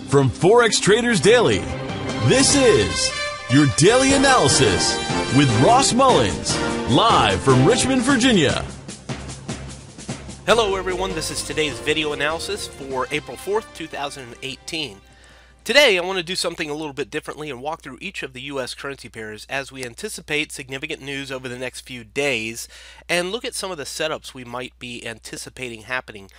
From Forex Traders Daily, this is your daily analysis with Ross Mullins, live from Richmond, Virginia. Hello everyone, this is today's video analysis for April 4th, 2018. Today I want to do something a little bit differently and walk through each of the U.S. currency pairs as we anticipate significant news over the next few days and look at some of the setups we might be anticipating happening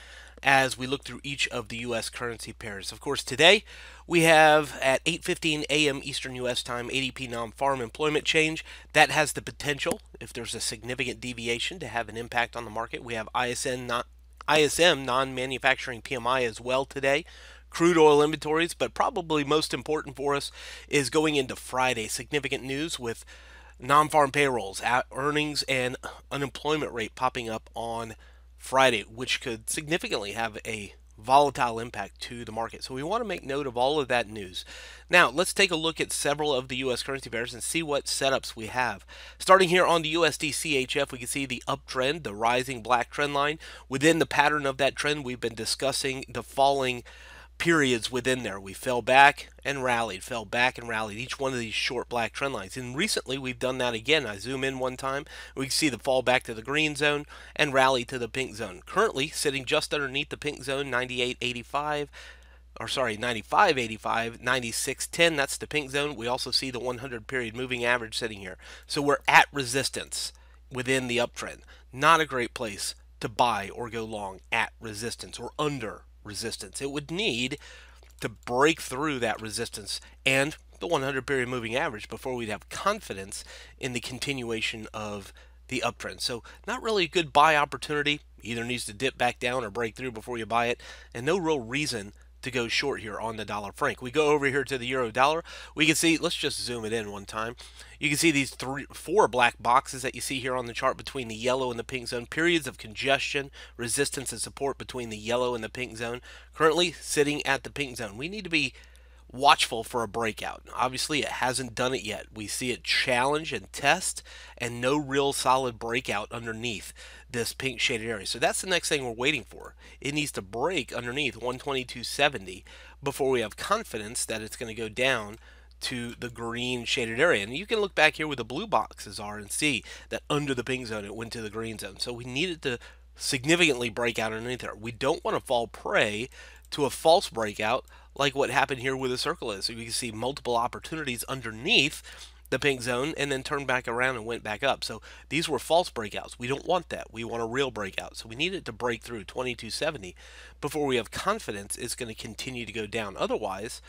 as we look through each of the U.S. currency pairs. Of course, today we have at 8:15 a.m. Eastern U.S. time ADP non-farm employment change. That has the potential, if there's a significant deviation, to have an impact on the market. We have ISM non-manufacturing PMI as well today. Crude oil inventories, but probably most important for us is going into Friday. Significant news with non-farm payrolls, earnings, and unemployment rate popping up on Friday, which could significantly have a volatile impact to the market. So we want to make note of all of that news. Now, let's take a look at several of the U.S. currency pairs and see what setups we have. Starting here on the USD CHF, we can see the uptrend, the rising black trend line. Within the pattern of that trend, we've been discussing the falling periods within there. We fell back and rallied, fell back and rallied, each one of these short black trend lines. And recently we've done that again. I zoom in one time, we can see the fall back to the green zone and rally to the pink zone. Currently sitting just underneath the pink zone, 98.85, or sorry, 95.85, 96.10, that's the pink zone. We also see the 100 period moving average sitting here. So we're at resistance within the uptrend. Not a great place to buy or go long at resistance or under resistance. It would need to break through that resistance and the 100 period moving average before we'd have confidence in the continuation of the uptrend. So not really a good buy opportunity. Either needs to dip back down or break through before you buy it, and no real reason to go short here on the dollar franc. We go over here to the euro dollar. We can see, let's just zoom it in one time. You can see these four black boxes that you see here on the chart between the yellow and the pink zone. Periods of congestion, resistance, and support between the yellow and the pink zone. Currently sitting at the pink zone. We need to be watchful for a breakout. Obviously, it hasn't done it yet. We see it challenge and test, and no real solid breakout underneath this pink shaded area. So that's the next thing we're waiting for. It needs to break underneath 122.70 before we have confidence that it's going to go down to the green shaded area. And you can look back here where the blue boxes are and see that under the pink zone it went to the green zone. So we needed to significantly break out underneath there. We don't want to fall prey to a false breakout like what happened here with the circle is. So you can see multiple opportunities underneath the pink zone and then turned back around and went back up. So these were false breakouts. We don't want that. We want a real breakout. So we need it to break through 22.70 before we have confidence it's going to continue to go down. Otherwise,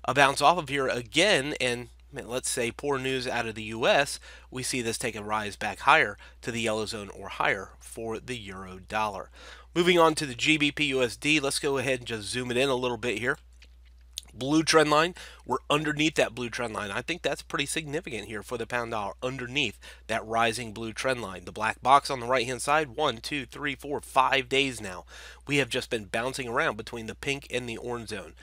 a bounce off of here again, and let's say poor news out of the US, we see this take a rise back higher to the yellow zone or higher for the euro dollar. Moving on to the GBP USD, let's go ahead and just zoom it in a little bit here. Blue trend line, we're underneath that blue trend line. I think that's pretty significant here for the pound dollar, underneath that rising blue trend line. The black box on the right hand side, 1, 2, 3, 4, 5 days now. We have just been bouncing around between the pink and the orange zone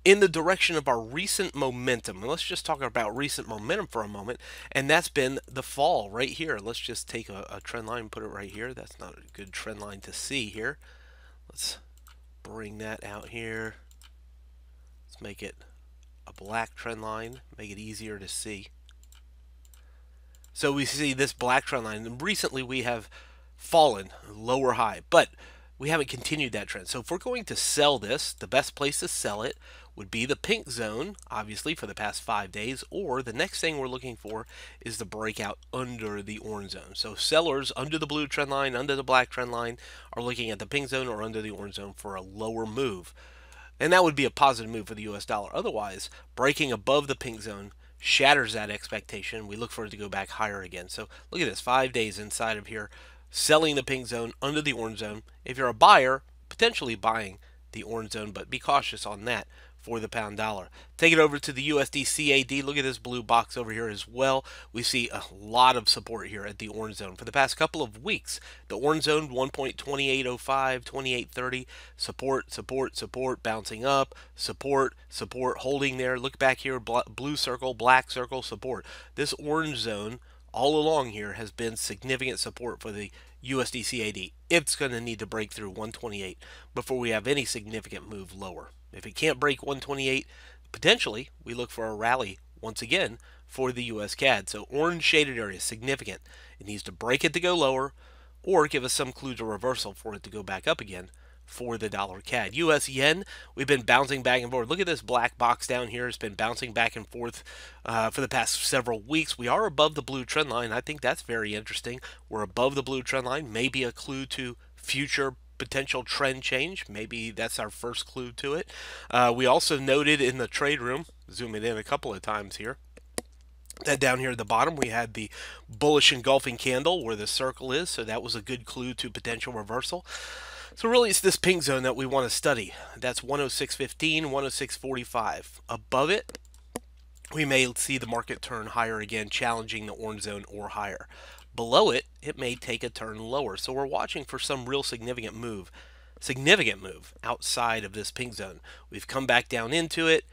in the direction of our recent momentum. And let's just talk about recent momentum for a moment, and that's been the fall right here. Let's just take a trend line and put it right here. That's not a good trend line to see here. Let's bring that out here. Let's make it a black trend line, make it easier to see. So we see this black trend line, and recently we have fallen lower high, but we haven't continued that trend. So if we're going to sell this, the best place to sell it would be the pink zone, obviously, for the past 5 days, or the next thing we're looking for is the breakout under the orange zone. So sellers under the blue trend line, under the black trend line, are looking at the pink zone or under the orange zone for a lower move. And that would be a positive move for the US dollar. Otherwise, breaking above the pink zone shatters that expectation. We look for it to go back higher again. So look at this, 5 days inside of here, selling the pink zone under the orange zone. If you're a buyer, potentially buying the orange zone, but be cautious on that for the pound dollar. Take it over to the USD CAD. Look at this blue box over here as well. We see a lot of support here at the orange zone. For the past couple of weeks, the orange zone 1.2805, 2830, support, support, support, bouncing up, support, support, holding there. Look back here, blue circle, black circle, support. This orange zone all along here has been significant support for the USD CAD. It's going to need to break through 128 before we have any significant move lower. If it can't break 128, potentially we look for a rally once again for the US CAD. So orange shaded area is significant. It needs to break it to go lower or give us some clue to reversal for it to go back up again for the dollar CAD. US yen, we've been bouncing back and forth. Look at this black box down here. It's been bouncing back and forth for the past several weeks. We are above the blue trend line. I think that's very interesting. We're above the blue trend line. Maybe a clue to future potential trend change. Maybe that's our first clue to it. We also noted in the trade room, zooming in a couple of times here, that down here at the bottom we had the bullish engulfing candle where the circle is, so that was a good clue to potential reversal. So really it's this pink zone that we want to study. That's 106.15, 106.45. Above it, we may see the market turn higher again, challenging the orange zone or higher. Below it, it may take a turn lower. So we're watching for some real significant move outside of this pink zone. We've come back down into it.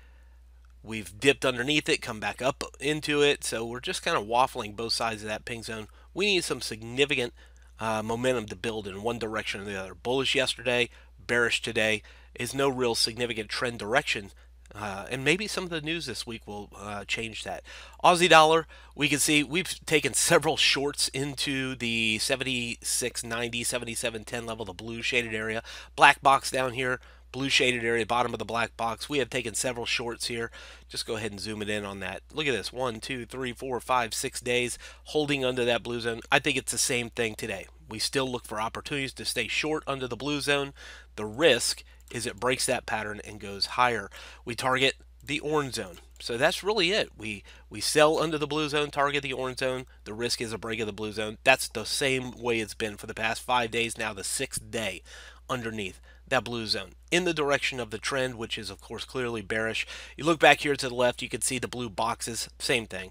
We've dipped underneath it, come back up into it. So we're just kind of waffling both sides of that pink zone. We need some significant momentum to build in one direction or the other. Bullish yesterday, bearish today is no real significant trend direction. And maybe some of the news this week will change that. Aussie dollar, we can see we've taken several shorts into the 76.90, 77.10 level, the blue shaded area. Black box down here, blue shaded area, bottom of the black box. We have taken several shorts here. Just go ahead and zoom it in on that. Look at this, 1, 2, 3, 4, 5, 6 days holding under that blue zone. I think it's the same thing today. We still look for opportunities to stay short under the blue zone. The risk is it breaks that pattern and goes higher. We target the orange zone. So that's really it. We sell under the blue zone, target the orange zone. The risk is a break of the blue zone. That's the same way it's been for the past 5 days now, the 6th day underneath that blue zone in the direction of the trend, which is of course clearly bearish. You look back here to the left, you can see the blue boxes, same thing.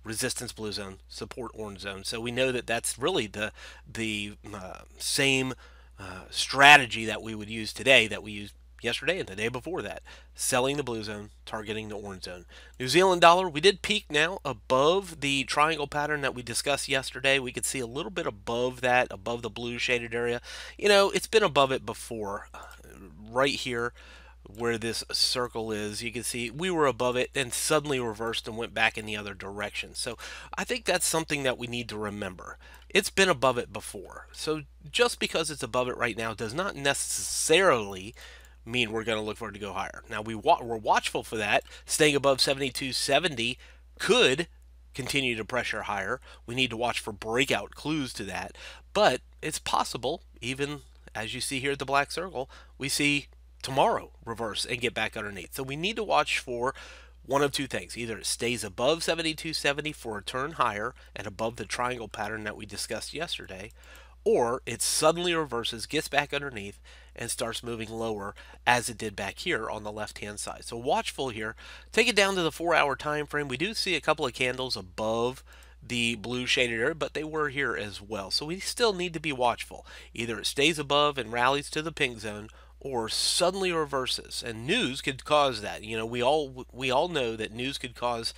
Resistance blue zone, support orange zone. So we know that that's really the same strategy that we would use today that we used yesterday and the day before that. Selling the blue zone, targeting the orange zone. New Zealand dollar, we did peak now above the triangle pattern that we discussed yesterday. We could see a little bit above that, above the blue shaded area. You know, it's been above it before. Right here where this circle is, you can see we were above it and suddenly reversed and went back in the other direction. So I think that's something that we need to remember. It's been above it before. So just because it's above it right now does not necessarily mean we're going to look for it to go higher. Now we're watchful for that. Staying above 72.70 could continue to pressure higher. We need to watch for breakout clues to that. But it's possible, even as you see here at the black circle, we see tomorrow reverse and get back underneath. So we need to watch for one of two things. Either it stays above 72.70 for a turn higher and above the triangle pattern that we discussed yesterday, or it suddenly reverses, gets back underneath, and starts moving lower as it did back here on the left-hand side. So watchful here. Take it down to the 4-hour time frame. We do see a couple of candles above the blue shaded area, but they were here as well. So we still need to be watchful. Either it stays above and rallies to the pink zone, or suddenly reverses, and news could cause that. You know, we all know that news could cause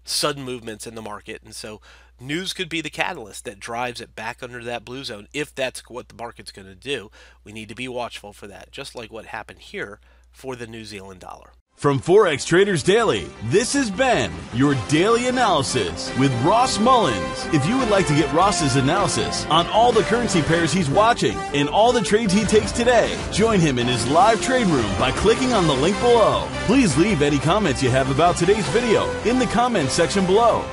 sudden movements in the market, and so news could be the catalyst that drives it back under that blue zone. If that's what the market's going to do, we need to be watchful for that, just like what happened here for the New Zealand dollar. From Forex Traders Daily, this has been your daily analysis with Ross Mullins. If you would like to get Ross's analysis on all the currency pairs he's watching and all the trades he takes today, join him in his live trade room by clicking on the link below. Please leave any comments you have about today's video in the comments section below.